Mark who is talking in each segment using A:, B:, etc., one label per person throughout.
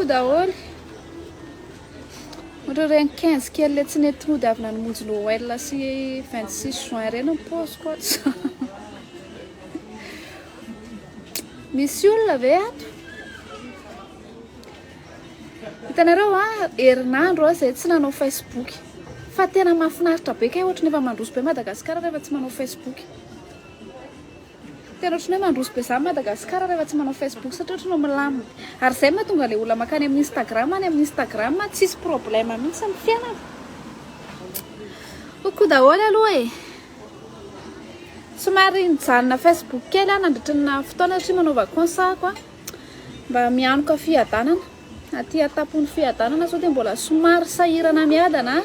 A: Coucou daholo. Ohatra regny 15 kely le tsy netiny avy namonjy Noël sy 26 juin reny ny paoziko misy olona ve ato? Hitanareo herinandro zay tsy nanao Facebook fa tena mahafinaritra be kay ohatra nefa mandroso be Madagasikara rehefa tsy manao Facebook. Tena ohatran'ny hoe mandroso be za Madagasikara rehefa tsy manao Facebook satria ohatran'ny milamina. Ary zay mahatonga le olona makany amin'ny Instagram, any amin'ny Instagram tsisy problème mihitsy amin'ny fiainana. Coucou daholo aloha e. Somary nijanona Facebook kely nandritrana fotoana satria manao vakansako mba mianoka fiadanana. Aty atapony fiadanana sao dia mbola somary sahirana miadana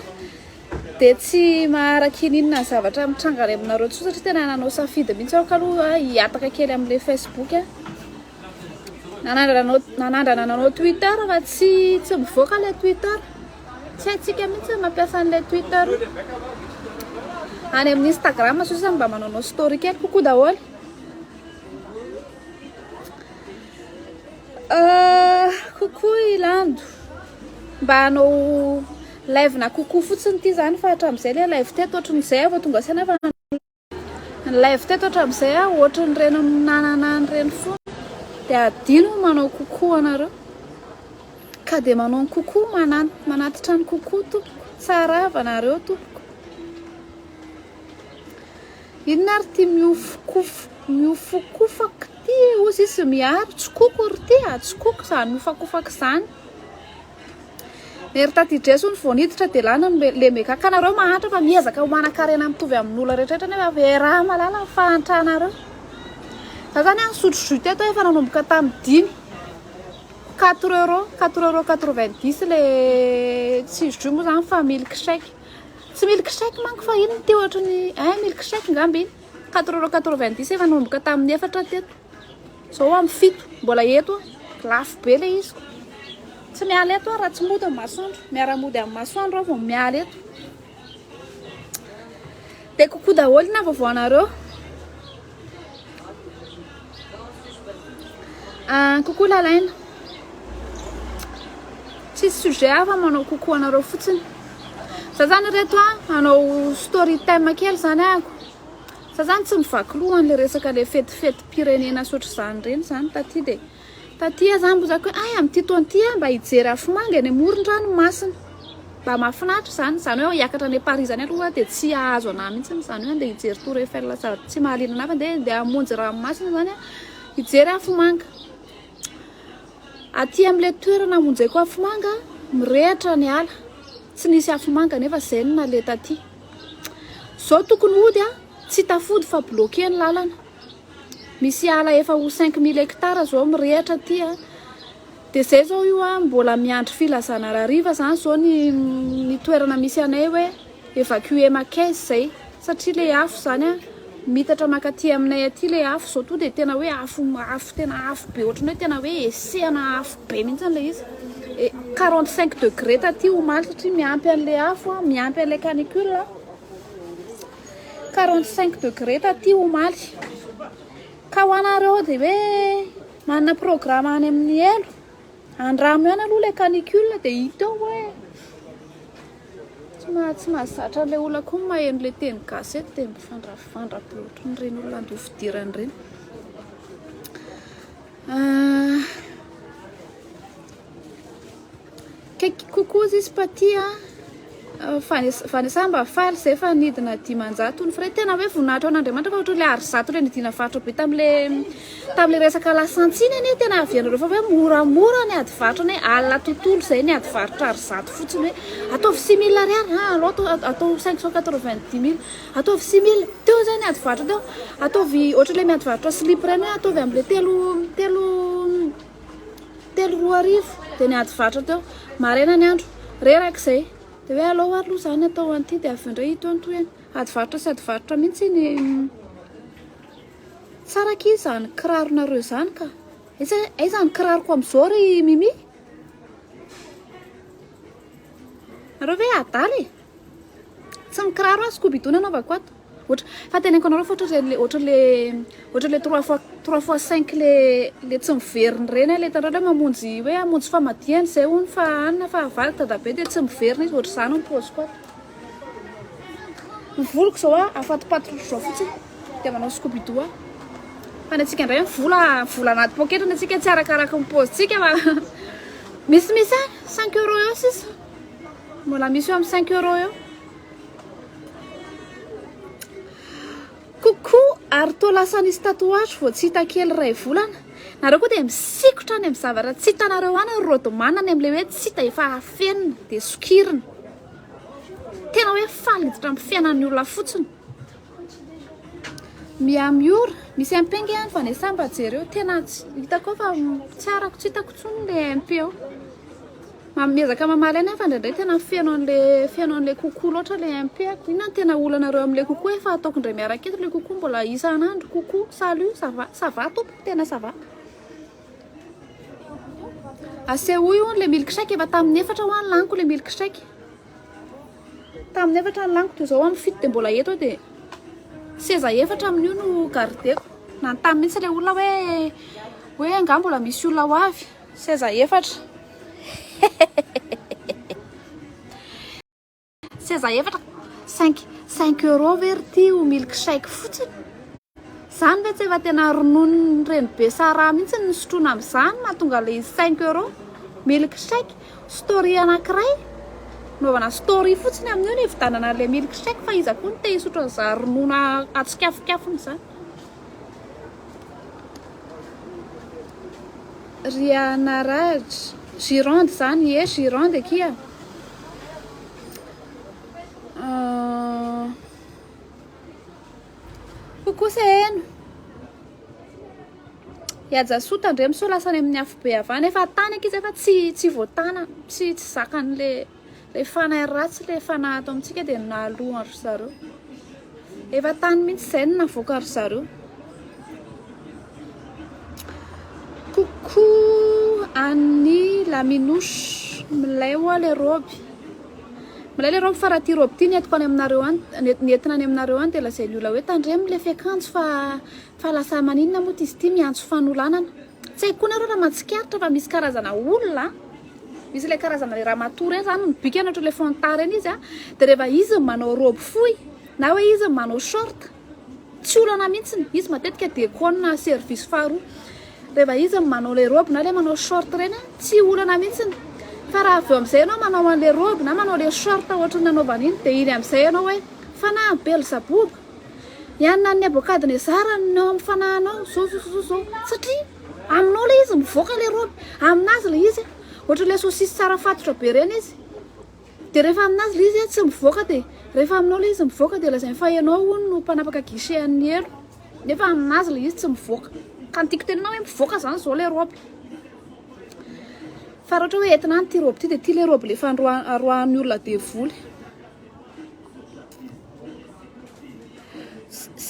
A: dia tsy maharaka inona zavatra mitranga aminareo tsoa satria tena nanao safidy mihitsy aho aloha hiataka kely amin'ilay Facebook nanandrana nanao Twitter fa tsy mivoaka ilay Twitter. Tsy haintsika mihitsy mampiasa an'ilay Twitter any amin'ny Instagram sisa mba manao story kely. Coucou daholo. Coucou Ilando mba hanao live na coucou fotsiny ity zany fa hatramin'izay le live teto ohatran'izay vao tonga saina fa live teto hatramin'izay ohatran'ireny nananany reny foana dia adino manao coucou anareo ka dia manao coucou manatitra ny coucou tompoko tsara avy anareo tompoko. Inona ary ty miofokofaka ty ozy izy miaro tsikoko ry ty tsikoko zany miofakofaka zany. Ery tatidreso ny voaniditra dia lana le mekaka anareo mahatra fa miezaka manan-karena mitovy amin'olona rehetrarehetra nefa vera malala ny fahantrahanareo. Za zany nisotro jus teto efa nanomboka tamin'ny 4 € 4,90 le tsy jus moa zany fa milkshake. Tsy milkshake manko fa ino ty ohatran'ny milkshake ngamba iny 4,90 efa nanomboka tamin'ny 4 teto. Zao amin'ny 7 mbola eto lafo be le izy. Tsy miala eto raha tsy mody amin'ny masoandro, miara-mody amin'ny masoandro vao miala eto. Dia coucou daholo na vaovao anareo. Coucou Lalaina. Tsisy sujet hafa manao coucou anareo fotsiny. Za zany reto manao story time kely zany ako. Za zany tsy mivaky loha an'le resaka le fetifety pirenena sotro zany reny zany taty dia taty zany mbozako hoe amin'ny ty taona ty mba hijery afomanga eny amoron-dranomasina mba mahafinaritra zany hoe hiakatra any Paris zany aloha dia tsy ahazo anahy mihitsy zany hoe andeha hijery Tour Eiffel tsy mahaliana anahy fa andeha hamonjy ranomasina zany hijery afomanga. Aty amin'ilay toerana hamonjeko afomanga mirehatra ny ala tsy nisy afomanga nefa zay no nale taty. Zao tokony hody tsy tafody fa bloqué ny lalana. Misy ala efa ho 5000 hectares zao mirehatra aty dia zay zao io mbola miandry filazana rariva zany zao ny toerana misy anay hoe évacuer Makeza zay satria le afo zany mitatra makaty aminay aty le afo zao to dia tena hoe afo tena afo be ohatrany hoe tena hoe esehana afo be mihitsy le izy. 45 degrés taty omaly satria miampy an'le afo miampy an'le canicule 45 degrés taty omaly. Ka ho anareo dia hoe manana programme any amin'ny elo andramo ihany aloha le canicule dia hita hoe tsy mahazatra an'ilay olona koa maheno le teny gasy eto dia mifandrafandra-be ohatran'ireny olona andoha fidirana ireny. Coucou Zispaty Vanessa mba faly zay fa nidina 500 ny frais tena hoe voninahitra an'Andriamanitra fa ohatran'ilay arizato le nidina faritra be tamin'ilay resaka lasantsina anie tena avianareo fa hoe moramora ny ady varotra ny alina tontolo zay ny ady varotra arizato fotsiny hoe ataovy 6000 ariary atao 590 000 ataovy 6000 teo zay ny ady varotra teo ataovy ohatran'ilay miady varotra slip reny ataovy amin'ilay telo roa arivo dia ny ady varotra teo maraina ny andro rerak'izay. Dia hoe alao aloha zany atao an'ity dia avy indray hito antoeny ady varotra sy ady varotra mihitsy ny tsara ký zany kirarona zany ka aiza ny kiraroko amin'izao ry Mimi nareo ve adaly tsy mikiraro Scooby-Doo nanaovako ato ohatra fa teneniko anareo fa ohatra le 3x5 le tsy miveriny reny le hitanareo mamonjy hoe hamonjy famadihany zay hony fa anina fa avaly dadabe dia tsy miverina izy ohatra izany ny paoziko ato. Ny voloko zao afatipatrotra zao fotsiny dia manao scooby-doo fa ny antsika indray vola anaty poketra ny antsika tsy arakaraka ny paozintsika fa misy 5 € eo sisa mbola misy eo amin'ny 5 € eo. Coucou ary toa lasa nisy tatouage vao tsy hita kely ray volana nareo koa dia misikotra any amin'ny zavatra tsy hitanareo any ny rodomanany amin'ilay hoe tsy hita efa afenina dia sokirina tena hoe faliditra amin'ny fiainan'ny olona fotsiny. Miamiora misy MP any fa ny samba jereo tena hitako fa tsarako tsy hitako tsony le MP eo miezaka mamaly any fa ndraindray tena feno an'le kokoa loatra le MP ako inona tena olanareo amin'le kokoa efa ataoko indray miaraka eto le kokoa mbola isan'andro kokoa salut ça va tompo tena ça va asehoy on le milkshake efa tamin'ny 4 ho any laniko le milkshake tamin'ny 4 ny laniko toy izao amin'ny fito dia mbola eto dia seza 4 amin'io no gardeko nantany mihitsy le olona hoe anga mbola misy olona ho avy seza 4 seza 4 5 € very ty ho milkshake fotsiny zany ve tsy efa tena ronono reny be sara mihitsy ny sotroina amin'izany mahatonga le 5 € milkshake story anankiray naovana story fotsiny amin'io ny vidanana le milkshake fa iza koa ny te hisotro an'iza ronono atsikafokafony izany. Rihanna Raj Gironde zany Gironde kia kokoa seheno iajasota ndre miso lasany amin'ny afo be avany efa tany akizy efa tsy voatana tsy zakan'le fanahy ratsy le fanahy ato amintsika dia naloha ry zareo efa tany mihitsy izay no navoaka ry zareo. Coucou Annie la minouche milay hoa le robe fa raha ty robe ty nientiko any aminareo any nentina any aminareo any dia lazay ny olona hoe tandremo le fiakanjo fa lasa maninona moa izy ty miantso fanolanana tsy haiko koa nareo raha matsikaritra fa misy karazana olona misy le karazana le raha matory zany mibika anatro le fontara eny izy dia rehefa izy manao robe fohy na hoe izy manao short tsy olana mihitsiny izy matetika déconne service faharoa rehefa izy manao le robe na le manao short reny tsy olana mihitsiny fa raha avy eo amin'izay ianao manao an'le robe na manao le short ohatry ny nanaovana iny dia iny amin'izay ianao hoe fanahy Beelzebub ianona ny abokadiny zara no amin'ny fanahinao zao satria aminao le izy mivoaka le robe aminazy le izy ohatra le saucisse tsara fatotra be reny izy dia rehefa aminazy le izy tsy mivoaka dia rehefa aminao le izy mivoaka dia lazay fa ianao hono no mpanapaka guichet-an'ny elo nefa aminazy le izy tsy mivoaka ka ny tiako teninao hoe mivoaka zany zao le robe fa raha ohatra hoe entina any ty robe ty dia ty le robe le fandroahan'ny olona devoly.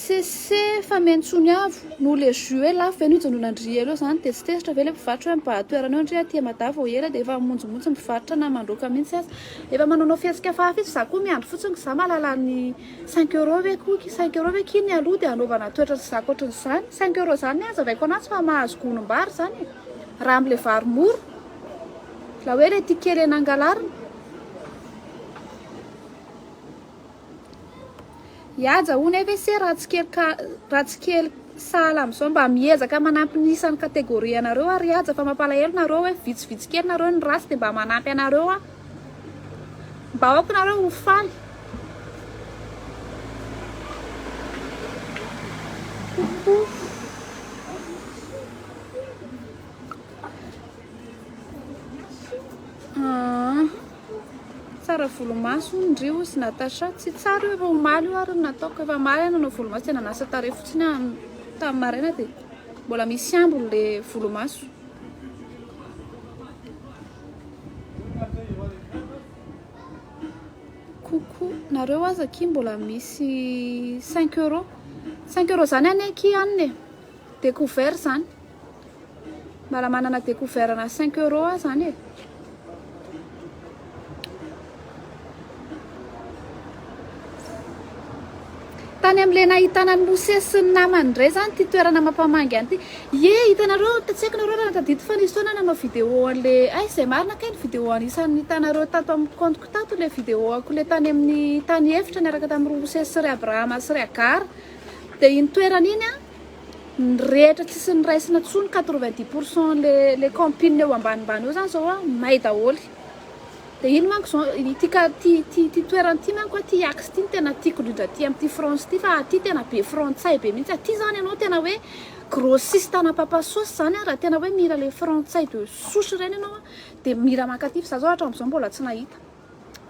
A: Sese fa mentsony avo no le jouet lafo eny ijanonandry elo zany dia tsy tezitra ve le mpivarotra hoe mibahatoerana eo ndry aty madava vao ela dia efa monjimonjy mivarotra na mandroaka mihitsy azy efa manaonao fietsika fahafa izy za koa miandro fotsiny za mahalala ny 5 € ve koky 5 € ve kiny aloha dia anaovana toetra tsy zako ohatran'izany 5 € zany azavaiko anazy fa mahazo gonom-bary zany raha amin'le vary moro la hoe le tikely eny angalarina iaja hono eve se raha tsy kely sahala amin'izao mba miezaka manampy ny isan'ny kategoria anareo ary iaja fa mampalahelo nareo hoe vitsivitsy kely nareo ny ratsy dia mba manampy anareo mba aoko nareo ho faly. Tsara volomaso ndrio sy Natasha tsy tsara io efa omaly io ary nataoko efa maly nanao volomaso tena nasa tare fotsiny tamin'ny maraina dia mbola misy ambony le volomaso. Coucou nareo aza ki mbola misy 5 € 5 € zany any aky aniny découvert zany mbala manana découvert na 5 € zany tany amin'le nahitana ny Mosesy sy ny namany indray zany ty toerana mampamangy any ty. Hitanareo tatsaiky nareo raha tadito fa nisy foana nanao vidéo an'le izay marina kay ny vidéo anisan'ny hitanareo tato amin'ny compte-ko tato le vidéo ako le tany amin'ny tany efitra niaraka tamin'ny Mosesy sy ry Abrahama sy ry Agar. Dia iny toerana iny ny rehetra tsisy ny raisina tsony 90% le camping eo ambanimbany eo zany zao may daholy. Dia iny manko zao ty toerana ty manko ty axe ty tena tiako indrindra ty amin'ny ty France ty fa ty tena be frantsay be mihitsy. Ty zany ianao tena hoe grossiste ana papa sauce zany raha tena hoe mira le frantsay de souche reny ianao dia mira mankaty fa zao hatramin'izao mbola tsy nahita.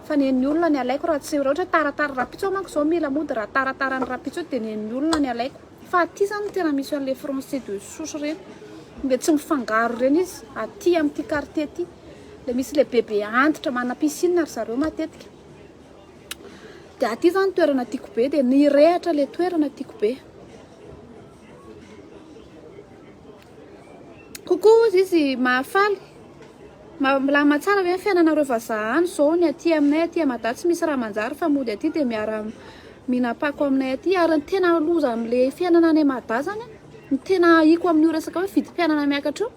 A: Fa nen'ny olona ny alaiko raha tsy ohatra taratara rapitso manko zao mila mody raha taratara ny rapitso dia nen'ny olona ny alaiko. Fa ty zany tena misy an'le français de souche reny mbe tsy mifangaro reny izy aty amin'ty quartier ty. Le misy le bebe antitra mana piscine ary zareo matetika. Dia aty zany toerana tiako be dia ny rehatra le toerana tiako be. Kokoa izy mahafaly. Milama tsara hoe fiainanareo vazaha any zao ny aty aminay aty Madà tsy misy raha manjary fa mody aty dia miara minapako aminay aty ary ny tena loza amin'le fiainana any Madà zany ny tena hiko amin'ny resaka hoe vidim-piainana miakatra eo.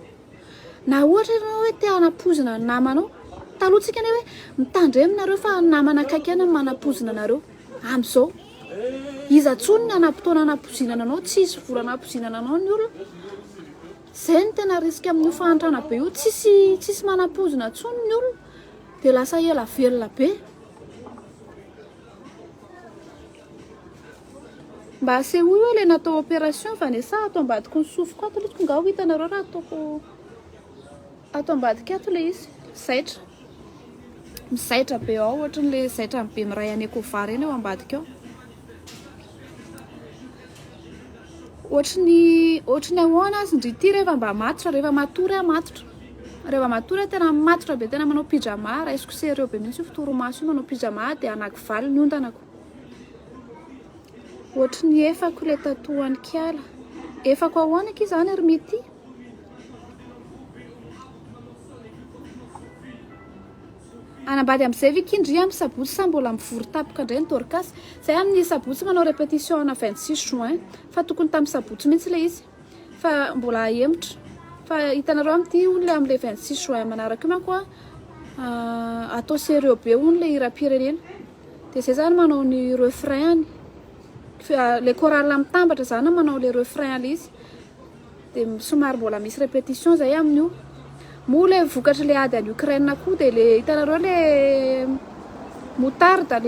A: Na ohatra ianao hoe te hanapozina ny namanao, talohantsika hoe mitandreminareo fa namana akaiky ihany manapozina anareo. Amin'izao iza tsony ny anam-potoana anapozinana anao, tsisy vola anapozinana anao ny olona. Zay ny tena risika amin'io fahantrana be io, tsisy manapozina tsony ny olona dia lasa ela velona be. Mba asehoy hoe le natao opération fa ne sa atao ambadiko ny sofiko ato ilay tonga ho hitanareo raha ataoko ato ambadika ato le izy zaitra mizaitra be ao ohatran'le zaitra be miray any Ekovary eny eo ambadika ao. Ohatrany ahoana azy ndrity rehefa mba matotra rehefa matory tena matotra be tena manao pyjama raisiko sereo be mihitsy fitoromaso manao pyjama dia anankivaly ny ondanako. Ohatrany efako le tatohan'ny kiala efako ahoana ky zany ary mety anambady amin'izay vikindry amin'ny sabotsy sa mbola mivory tapoka indray ny Dorcas. Zay amin'ny sabotsy manao répétition ana 26 juin fa tokony tamin'ny sabotsy mihitsy le izy fa mbola emotra fa hitanareo amin'ity olona amin'le 26 juin manaraka io manko atao sérieux be olona hiram-pirenena dia zay zany manao ny refrain le chorale mitambatra zany manao le refrain le izy dia somary mbola misy répétition zay amin'io. Mo le vokatra le ady any Ukraine koa dia le hitanareo le moutarde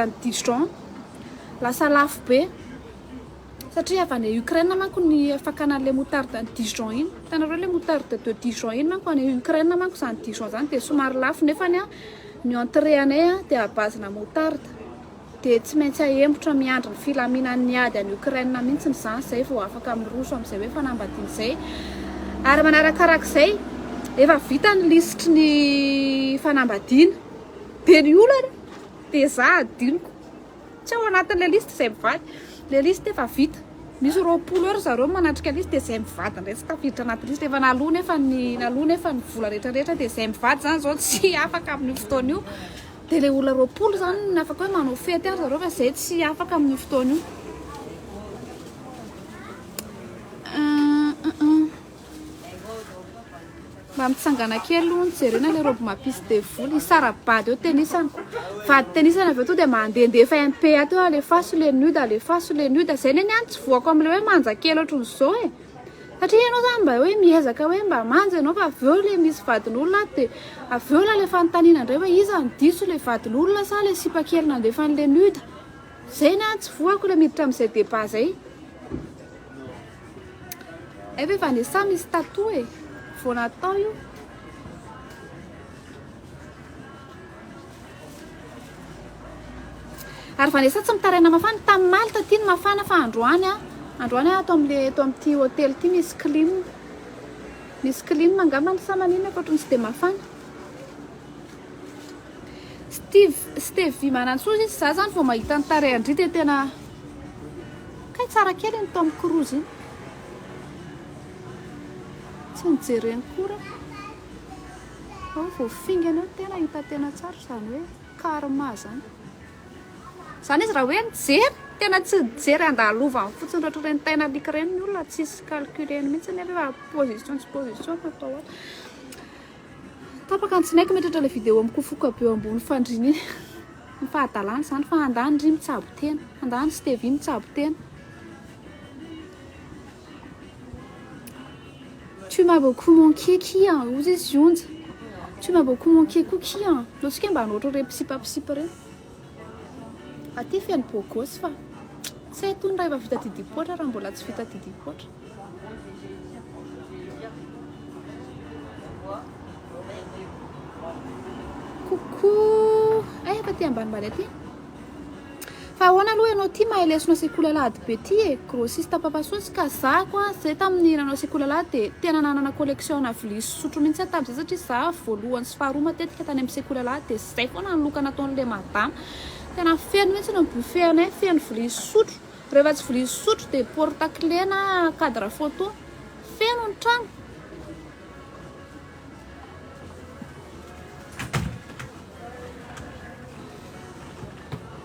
A: ny Dijon lasa lafo be satria avy any Ukraine manko ny fakanan'le moutarde ny Dijon iny. Hitanareo le moutarde de Dijon iny manko any Ukraine manko zany Dijon zany dia somary lafo nefa ny entrée anay dia abazina moutarde dia tsy maintsy ahemotra miandry ny filaminan'ny ady any Ukraine mihitsy zany zay vao afaka miroso amin'izay hoe fanambadiana izay. Ary manarakarak'izay efa vita ny lisitry ny fanambadiana dia ny olana dia za adiniko tsy ao anatin'le listy izay mivady. Le listy efa vita misy 20 heures zareo manatrika listy dia izay mivady indray tsy tafiditra anaty listy efa naloa nefa ny vola rehetrarehetra dia izay mivady zany zao tsy afaka amin'ny fotoana io. Dia le olona 20 zany ny afaka hoe manao fety ary zareo fa izay tsy afaka amin'ny fotoana io. Mba mitsangana kely aloha nijerena le robe mapisy de voly isara-bady eo tenisany vady tenisany avy eo to dia mandehandeha FMP ato alefaso le nude zay neny any tsy voako amin'le hoe manja kely ohatran'izao satria ianao zany mba hoe miezaka hoe mba manja ianao fa avy eo le misy vadin'olona dia avy eo la le fanontaniana indray hoe iza ny diso le vadin'olona sa le sipa kely nandefan'le nude zay ny any tsy voako le miditra amin'izay débat zay. Efa efa ne sa misy tatou vao natao io. Ary vanesa tsy mitaraina mafana tamin'ny Malta ty ny mafana fa androany ato amin'ity hôtely ty misy clim angamba ny samanina ohatrany tsy dia mafana. Steve Manantsoa izy za zany vao mahita ny tarehindry dia tena kay tsara kely ny Tom Cruise iny tsy nijereny koa ao vao fingana tena hita tena tsara zany hoe karma zany izy raha hoe nijery tena tsy jery andalovany fotsiny rehetra reny taina alika reny ny olona tsisy calculeny mihitsy nefa position tsy position natao ato tapaka ny tsinaiko metratra ilay vidéo mikofoka be eo ambony fandriny iny ny fahadalàna zany fa andany ry mitsabo tena andany sy tevi mitsabo tena. Tu m'as beaucoup manqué qui hein ozy izy onja tu m'as beaucoup manqué qui hein lorsque mba noatra re pisipapisipa reny aty feno bogosy fa tsy hay tony raha efa vita tidipoatra raha mbola tsy vita tidipoatra. Coucou efa ty ambanimbany aty fa ahoana aloha ianao ty mahelesonao sekoly alady be ty e grossiste papasosy ka zako a zay tamin'ny nanao sekoly alady de tena nanana collection na vilia sotro mihitsy tam'zay satria za voalohany sy faharoa matetika tany amin'ny sekoly alady de zay foana ny loka nataon'le madama tena feno mihitsy no buffet feno vilia sotro rehefa tsy vilia sotro de porte-clés na cadre photo feno ny trano.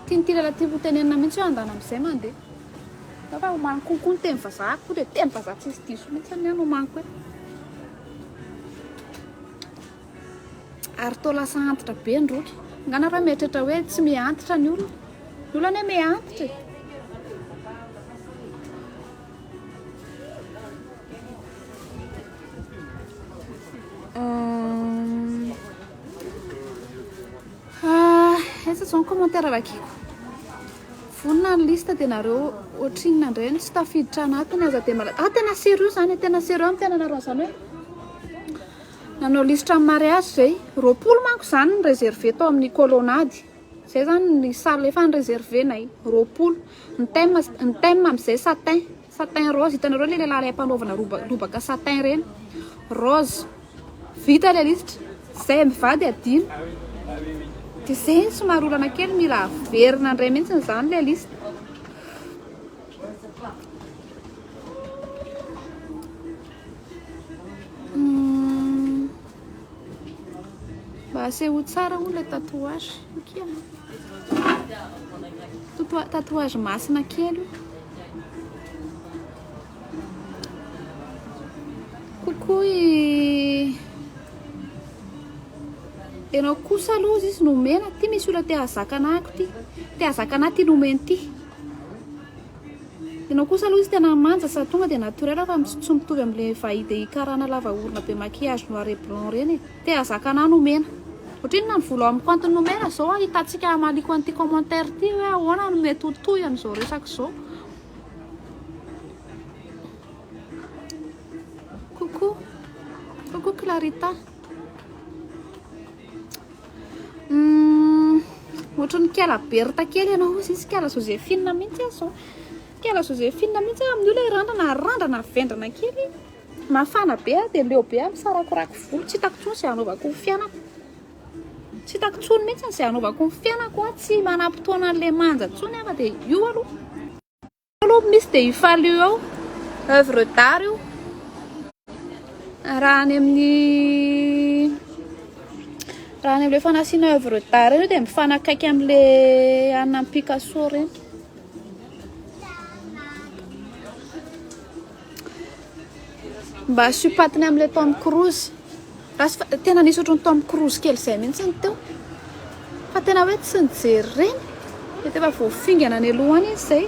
A: Tiany lalà ty votenenina mihitsy hoe andana amin'izay mandeha fa homaniko kokoa ny teny vazahako dia teny vazaha tsisy diso mihitsy any homaniko hoe ary tô lasa antitra be ndroky ngana raha mieritreritra hoe tsy miantitra ny olona hoe miantitra esa zao ny commentaire rakiko vonina ny lista dia nareo ohatrinina indray ny tsy tafiditra anatiny aza dia tena sérieux zany tena sérieux amin'ny tena nareo zany hoe nanao listra amin'ny mariage zay roapolo manko zany ny réservé tao amin'ny colonnade zay zany ny salle efa ny réservénay roapolo ny thème amin'izay satin rose hitanareo le lehilahy mpanaovana lobaka satin reny rose vita le listra zay mivady adino dia zay somary olana kely mila averina indray mihitsy zany le lista. Mba aseho tsara hono le tatouage tatouage masina kely coucou ianao kosa aloha izy nomena ty misy olona te hazakanako ty hazakana ty nomeny ty ianao kosa aloha izy tena manja sa tonga dia naturel fa tsy mitovy amin'le vahida ikarana lava orona be maquillage noir et blanc reny te hazakana nomena ohatrinona ny volo amiko antony nomena zao hitantsika maliko an'ity commentaire ty hoe ahoana no mety hotoy an'izao resaka zao. Coucou Clarita ohatran'ny Kela Berta kely ianao izy Kela Joséphine mihitsy azo Kela Joséphine mihitsy amin'ny olona randrana vendrana kely mafana be dia leo be misarakorako volo tsy hitako tsony izay anaovako ny fiainako tsy hitako tsony mihitsy izay anaovako ny fiainako tsy manam-potoana an'ilay manja tsony afa dia io aloha misy dia ifaly io ao œuvre d'art io raha any amin'ilay fanasiana œuvre d'art reny dia mifanakaiky amin'ilay Anna Picasso reny. Mba supatiny amin'ilay Tom Cruise tena nisy ohatran'ny Tom Cruise kely izay mihitsy ny teo fa tena hoe tsy nijery reny dia efa voafingana ny alohany izy izay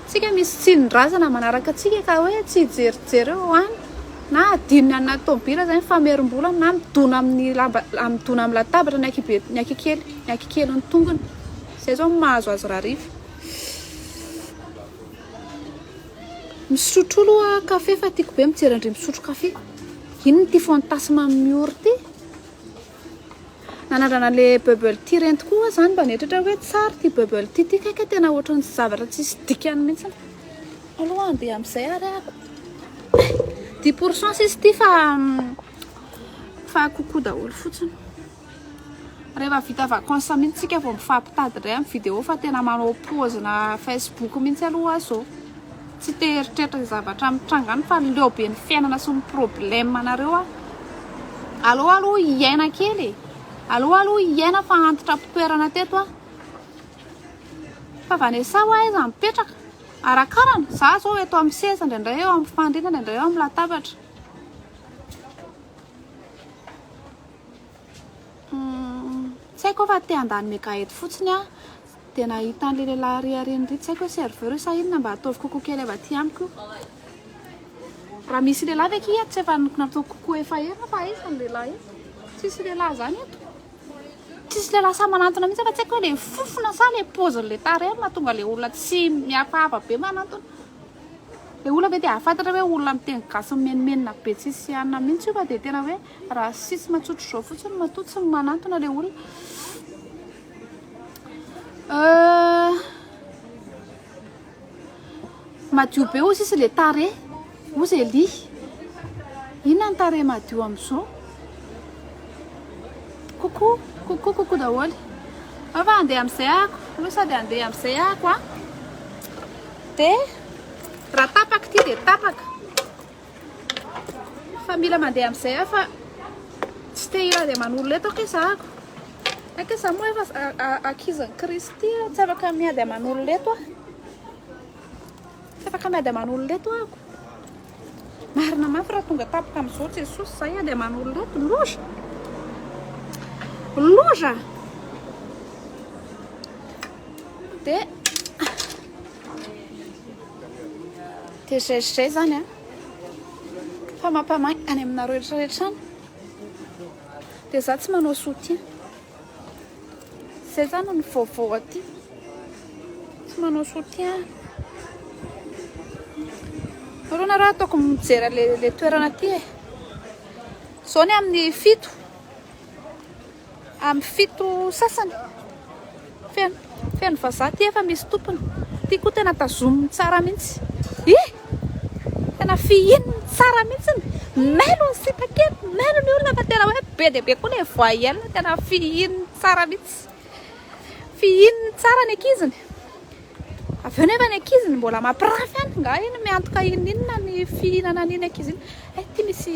A: tsika misy tsilin-drazana manaraka atsika ka hoe tsy hijerijery eo any na adinony anina tômobila zany famerim-bola na midona amin'ny latabatra ny akikely ny tongony izay zao mahazo azy rariva. Misotro aloha kafe fa tiako be mijery andry misotro kafe ino ty fantasma miory ty nanandrana le bubble tea reny tokoa zany mba netratra hoe tsara ty bubble tea ty kaika tena ohatran'ny zavatra tsisy dikany mihitsy aloha andeha amin'izay ary ako 10% sisy ty fa kokoa daholo fotsiny rehefa vita vacances mihitsy tsika vao mifampitady indray amin'ny vidéo fa tena manao pause na Facebook mihitsy aloha azo tsy te eritreritra zavatra mitrangany fa leo be ny fiainana sy ny problème anareo aloha hiaina kely aloha hiaina fa antitra mpitoerana teto fa vanesa ho aiza mipetraka arakarana za zao eto amin'ny seza indraindray eo amin'ny fandriana indraindray eo amin'ny latabatra. Tsy haiko fa te handany mekahety fotsiny a dia nahita an'ilay lehilahy riaren'ry tsy haiko hoe serveur sa inona mba ataovy kokoa kely avy aty amiko. Raha misy lehilahy ve kia tsy efa natao kokoa efa ela fa iza ny lehilahy tsisy lehilahy zany eto. Tsisy lehilahy sa manantona mihitsy fa tsy haiko hoe le fofona sa le paozin'ilay tarehiny mahatonga le olona tsy mihafahafa be manantona. Le olona be dia ahafantatra hoe olona miteny gasy menimenina be tsisy anona mihitsy io fa dia tena hoe raha sisy matsotro zao fotsiny matoa tsy manantona le olona. Madio be ozy isy le tarehy ozy eli inona ny tarehy madio amin'izao kokoa daholo fa andeha amin'izay ahako aloha sady andeha amin'izay ahako a dia raha tapaka ity dia tapaka fa mila mandeha amin'izay aho fa tsy te ila dia manolo eto ake zahako ake za moa efa akizan'i Kristy tsy afaka miady aman'olo leto ah tsy afaka miady aman'olo leto ahako marina mafy raha tonga tapaka amin'izao Jesosy zay ady aman'olo leto loza dia zay zany a fa mampamay any aminareo rehetrarehetrany dia za tsy manao soutien zay zany ny vaovao aty tsy manao soutien aloha nareo ataoko mijery le toerana aty zao ny amin'ny fito sasany feno vazaha ty efa misy tompony ty koa tena tazominy tsara mihitsy tena fihininy tsara mihitsy mailo ny sipakely mailo ny olona fa tena hoe be dia be koa le voahelina tena fihininy tsara mihitsy fihininy tsara ny akiziny avy eo nefa ny akiziny mbola mampirafy any nga iny miantoka inona ny fihinana an'iny akiziny ty misy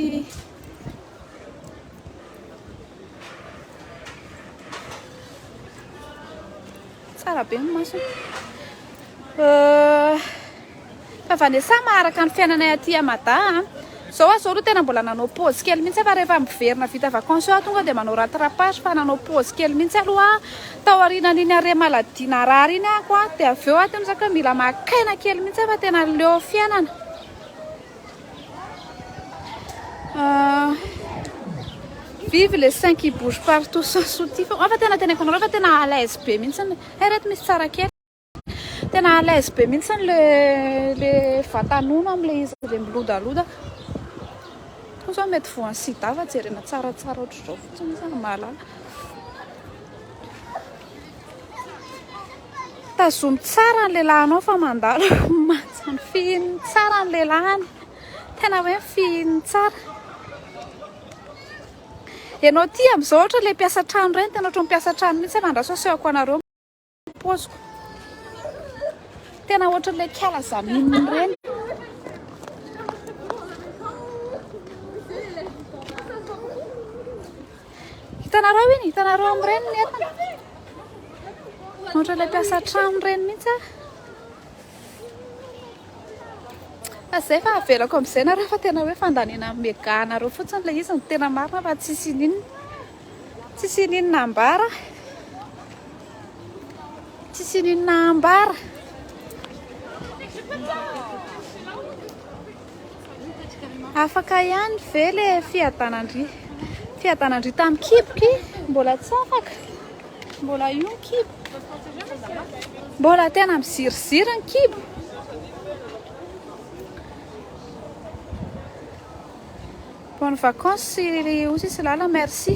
A: tsara be ny masony fa vanesa maharaka ny fiainanay aty Amada zao aloha tena mbola nanao pause kely mihitsy fa rehefa miverina vita vacances aho tonga dia manao rattrapage fa nanao pause kely mihitsy aloha tao aorianan'iny are maladina rary iny ahako dia avy eo aho misaka mila makaina kely mihitsy fa tena leo fiainana vive les seins qui bougent partout sans soutif fa tena teneniko anareo fa tena à l'aise be mihitsy reto misy tsara kely tena à l'aise be mihitsy le vatanono amin'ilay izy le milodaloda zao mety voan'ny sida fa jerena tsaratsara ohatr'izao fotsiny zany mahalala tazomy tsara ny lehilahinao fa mandalo matsany fihininy tsara ny lehilahiny tena hoe fihininy tsara ianao ty amin'izao ohatra le mpiasa trano ireny tena ohatra mpiasa trano mihitsy mandrasosehako anareo poziko tena ohatra le kiala zamininy ireny hitanareo amin'ireny ny entana ohatra le mpiasa trano ireny mihitsy zay fa avelako amin'izay nareo fa tena hoe fandanina meganareo fotsiny le izy ny tena marina fa tsisy ninona ambara afaka ihany ve le fiadanandry tamin'ny kiboky mbola tsy afaka mbola io ny kibo mbola tena miziriziri ny kibo bonne vacances ozy sy lala merci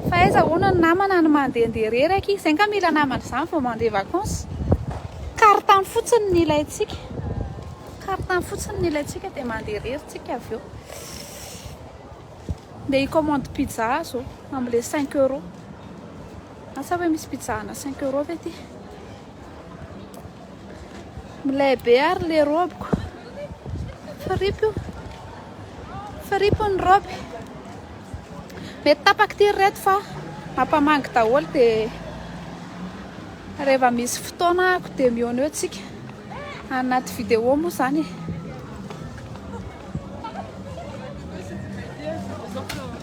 A: fa aiza hoana ny namana ny mandehandeha rery zay ka mila namana izany vao mandeha vacances karitany fotsiny ny ilayntsika dia mandeha rery tsika avy eo dia hicommande pizza zao amin'ile 5 € asa hoe misy pizza ana 5 € ve ty milay be ary le robiko faripo ny roby mety tapaka ty reto fa mampamangy daholo dia rehefa misy fotoana ko dia mihaona eo tsika anaty vidéo moa zany